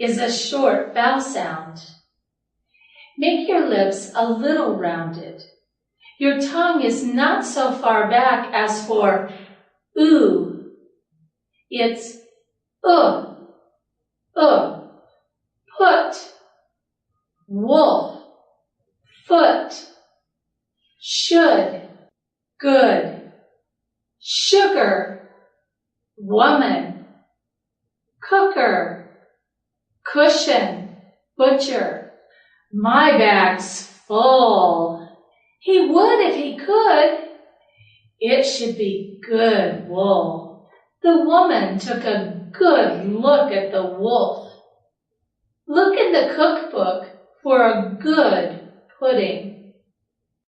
is a short vowel sound. Make your lips a little rounded. Your tongue is not so far back as for oo. It's put, wolf, foot, should, good, sugar, woman, cooker, cushion, butcher. My bag's full. He would if he could. It should be good wool. The woman took a good look at the wolf. Look in the cookbook for a good pudding.